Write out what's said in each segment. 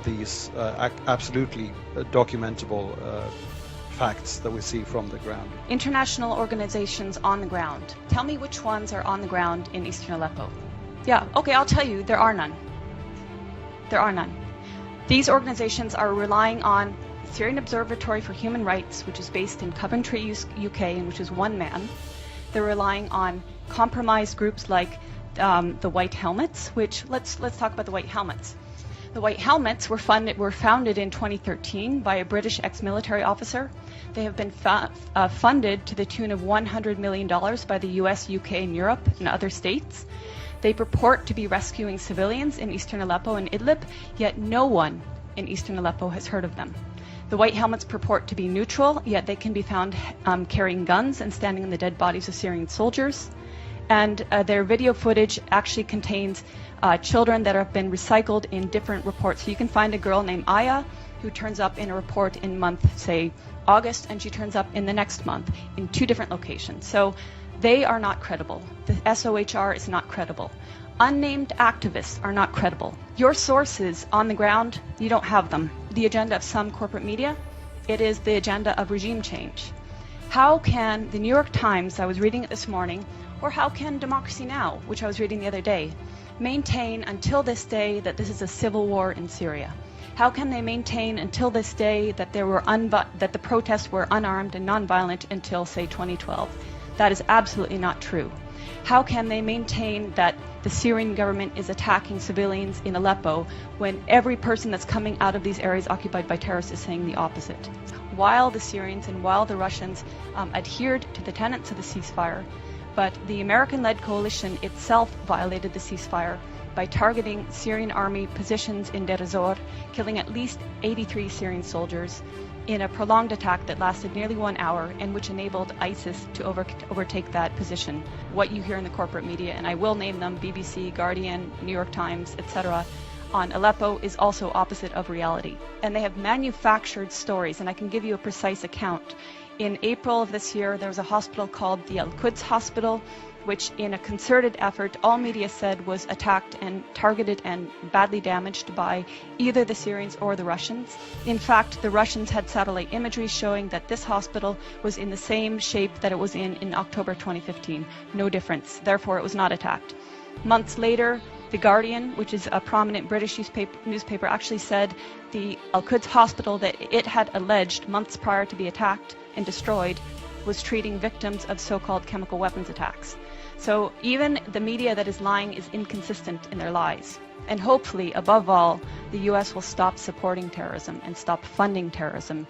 of these absolutely documentable facts that we see from the ground. International organizations on the ground. Tell me which ones are on the ground in eastern Aleppo. Yeah, okay, I'll tell you, there are none. There are none. These organizations are relying on the Syrian Observatory for Human Rights, which is based in Coventry, UK, and which is one man. They're relying on compromised groups like the White Helmets, which, let's talk about the White Helmets. The White Helmets were founded in 2013 by a British ex-military officer. They have been funded to the tune of $100 million by the US, UK, and Europe and other states. They purport to be rescuing civilians in eastern Aleppo and Idlib, yet no one in eastern Aleppo has heard of them. The White Helmets purport to be neutral, yet they can be found carrying guns and standing in the dead bodies of Syrian soldiers. And their video footage actually contains children that have been recycled in different reports. So you can find a girl named Aya who turns up in a report in month, say, August, and she turns up in the next month in 2 different locations. So they are not credible. The SOHR is not credible. Unnamed activists are not credible. Your sources on the ground, you don't have them. The agenda of some corporate media, it is the agenda of regime change. How can the New York Times, I was reading it this morning, or how can Democracy Now!, which I was reading the other day, maintain until this day that this is a civil war in Syria? How can they maintain until this day that that the protests were unarmed and nonviolent until, say, 2012? That is absolutely not true. How can they maintain that the Syrian government is attacking civilians in Aleppo when every person that's coming out of these areas occupied by terrorists is saying the opposite? While the Syrians and while the Russians adhered to the tenets of the ceasefire, but the American-led coalition itself violated the ceasefire by targeting Syrian army positions in Deir ez-Zor, killing at least 83 Syrian soldiers in a prolonged attack that lasted nearly 1 hour and which enabled ISIS to overtake that position. What you hear in the corporate media, and I will name them, BBC, Guardian, New York Times, etc., on Aleppo is also opposite of reality. And they have manufactured stories, and I can give you a precise account. In April of this year, there was a hospital called the Al-Quds Hospital, which in a concerted effort, all media said was attacked and targeted and badly damaged by either the Syrians or the Russians. In fact, the Russians had satellite imagery showing that this hospital was in the same shape that it was in October 2015. No difference. Therefore, it was not attacked. Months later, The Guardian, which is a prominent British newspaper, actually said the Al-Quds Hospital that it had alleged months prior to be attacked and destroyed was treating victims of so-called chemical weapons attacks. So even the media that is lying is inconsistent in their lies. And hopefully, above all, the US will stop supporting terrorism and stop funding terrorism.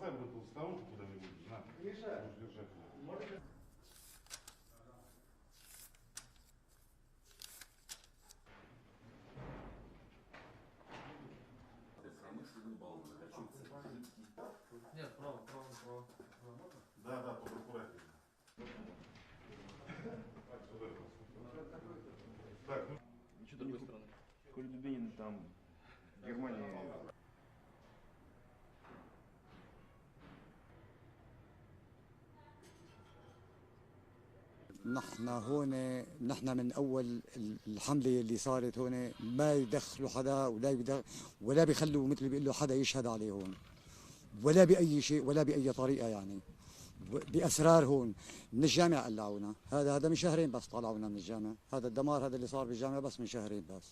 поставим эту сторонку куда-нибудь. На, Миша, будешь держать. Нет, право. Да, только аккуратнее. Так, сюда. Так, ну. Ничего, другой стороны. Кульдубин там, Германия. نحن من اول الحمله اللي صارت هون ما يدخلوا حدا ولا بيخلوا مثل بيقولوا حدا يشهد عليه هون ولا باي شيء ولا باي طريقه يعني باسرار هون من الجامعه قلعونا هذا من شهرين بس طلعونا من الجامعه هذا الدمار هذا اللي صار بالجامعه بس من شهرين بس